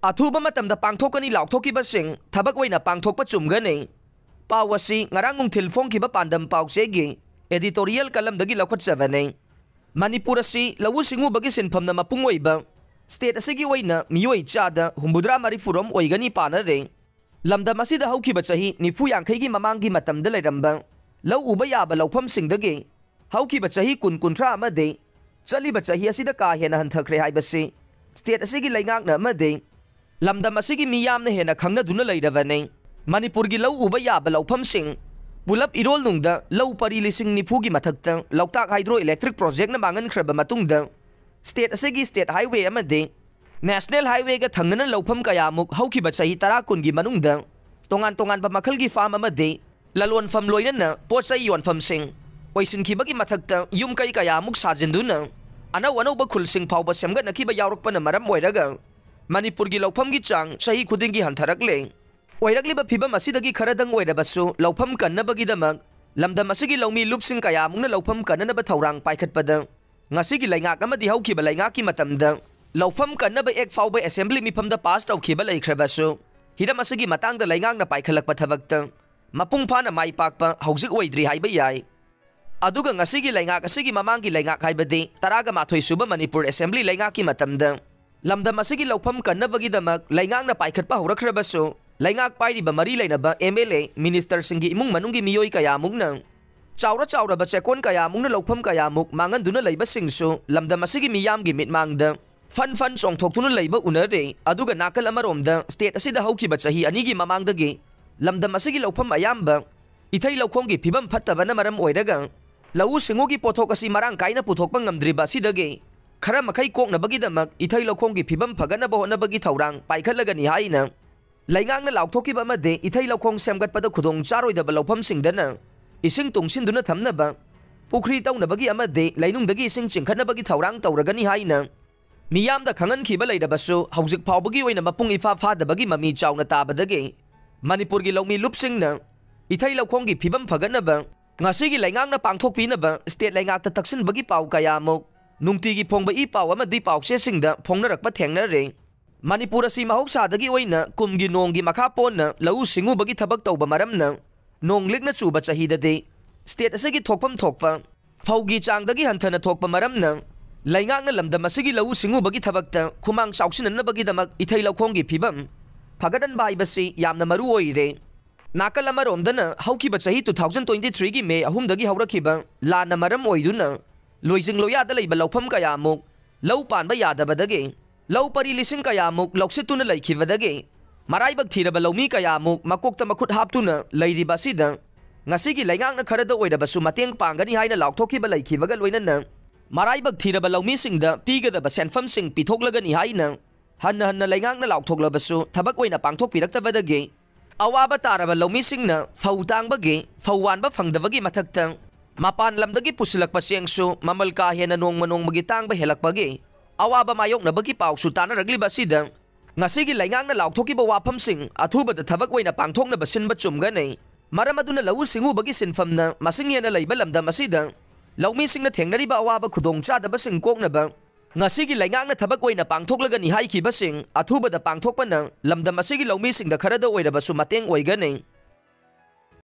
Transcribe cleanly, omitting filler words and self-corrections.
अथुब मतमदा पांगथोकनी लाउथोकिबसिंग थबक ओइना पांगथोकपा चुमगनी पाव असि ngarang nungthil phongkiba pandam pawsegi editorial kalamdagi laukhotjabane Manipur asi lawu singubagi sinphamna mapung oiba state asigi oina miyoi chada humbudra marifurom oigani panare lamdam asida haukiba chahi nifu yankhai gi mamangi matamda leiramba lau uba yaba laupham singdagi haukiba chahi kun kunthra amade chaliba chahi asida ka hena hanthakre haibasi state asigi laingakna amade lamdam asigi miyamna hena khangna duna leirabane Manipur gi lau uba yaba laupham sing Pulap irol nungda lau pari lising nifu gi mathakta Loktak hydroelectric project na mangan khraba matungda state asigi state highway amade national highway ga thangnana laupham kayamuk haukiba chahi 10 kun gi manungda tongan tongan ba makhal gi farm amade lalon fam loinana pochai yon fam sing oisin ki bagi mathakta yum kai kayamuk sajinduna anau anau ba khul sing phawba semga nakiba yaurok pana maram oiraga Manipur gi laupham gi chang chahi khuding gi hantarakle oirakliba phibam asidagi kharadang oirabasu laupham kannabagidamag lamdam asigi laumi lupsing kaya mungna laupham kannanaba thaurang paikhatpada ngasigi laingak amadi haukiba laingaki matamda laupham kannaba ek fawba assembly mifamda pass tawkhiba laikhrabasu hiram asigi matangda laingakna paikhalakpa thabakta mapung phana mai pakpa haujik oidri haiba yai aduga ngasigi laingak asigi mamangi laingak haibadi taraga mathoi suba Manipur assembly laingaki matamda lamdam asigi laupham kannabagidamag laingakna paikhatpa horakhrabasu Laingak pairiba mari lainaba MLA minister singi imung manungi miyoi kaya mungna chaura chaura ba chekon kaya mungna laupham kaya muk mangan duna leiba singsu lamdam asigi miyam gi mitmangda fan chongthok tuna leiba unare aduga nakal amaromda state asida haukiba chahi ani gi mamangdagi lamdam asigi laupham ayamba ithai laukhom gi phibam phattabana maram oiraga lau singo gi pothok asi marang kaina puthokpa ngamdriba sidagi khara makhai koknabagidamak ithai laukhom gi phibam phagana ba honabagi thaurang paikhalagani haina Laingakna laukthokkiba amade ithai laukhong semgatpada khudong charoidaba laupham singdana ising tungsinduna thamnaba pukhri taunabagi amade lainungdagi ising chingkhanabagi thaurang tauragani haina miyamda khangankhiba leirabasu haujik phawbagi oina mapung ifa phadabagi mami chauna tabadagi Manipur gi laumi lupsingna ithai laukhong gi phibam phaganaba ngasigi laingakna pangthokpinaba state laingakta taksinbagi paw kayamuk nungtigi phongba I paw amadi pawse singda phongnarakpa thengnare Manipur asi mahoksadagi oina kumgi nonggi makha ponna lau singubagi thabak tawba maramna nonglikna chuba chahidade state asigi thokpam thokpa phaugi changdagi hanthana thokpa maramna laingakna lamdam asigi lau singubagi thabakta khumang sauksinannabagi damak ithai laukhonggi phibam phagadan baibasi yamna maru oire nakal amaromdana haukiba chahi 2023 gi May 3 dagi haurakhiba lana maram oiduna loijing loyada leiba laupham kayamuk lau panba yadabadagi lau pari lising kayamuk lauksituna laikhibadagi maraibak thiraba laumi kayamuk makokta makhut haptuna leiribasida ngasigi laingakna kharada oirabasu mateng pangani haina laukthokiba laikhibaga loinana maraibak thiraba laumi singda pigadaba senfam sing pithoklagani haina hanna laingakna laukthoklabasu thabak oina pangthokpiraktabadagi awaba taraba laumi singna fautangbagi fauwanba phangdabagi mathakta mapan lamdagi pusilakpa sengsu mamal ka hena nongmagi tangba helakpagi awaba mayoknabagi pawsu tanaragliba sida ngasigi laingakna laukthokiba wafam sing athubada thabak oina pangthoknaba sinba chumgani maram aduna lau singubagi sinfamna masing hena leiba lamdam asida laumi singna thengnariba awaba khudongchadaba sing koknaba ngasigi laingakna thabak oina pangthoklagani haikhiba sing athubada pangthokpana lamdam asigi laumi singda kharada oirabasu mateng oigani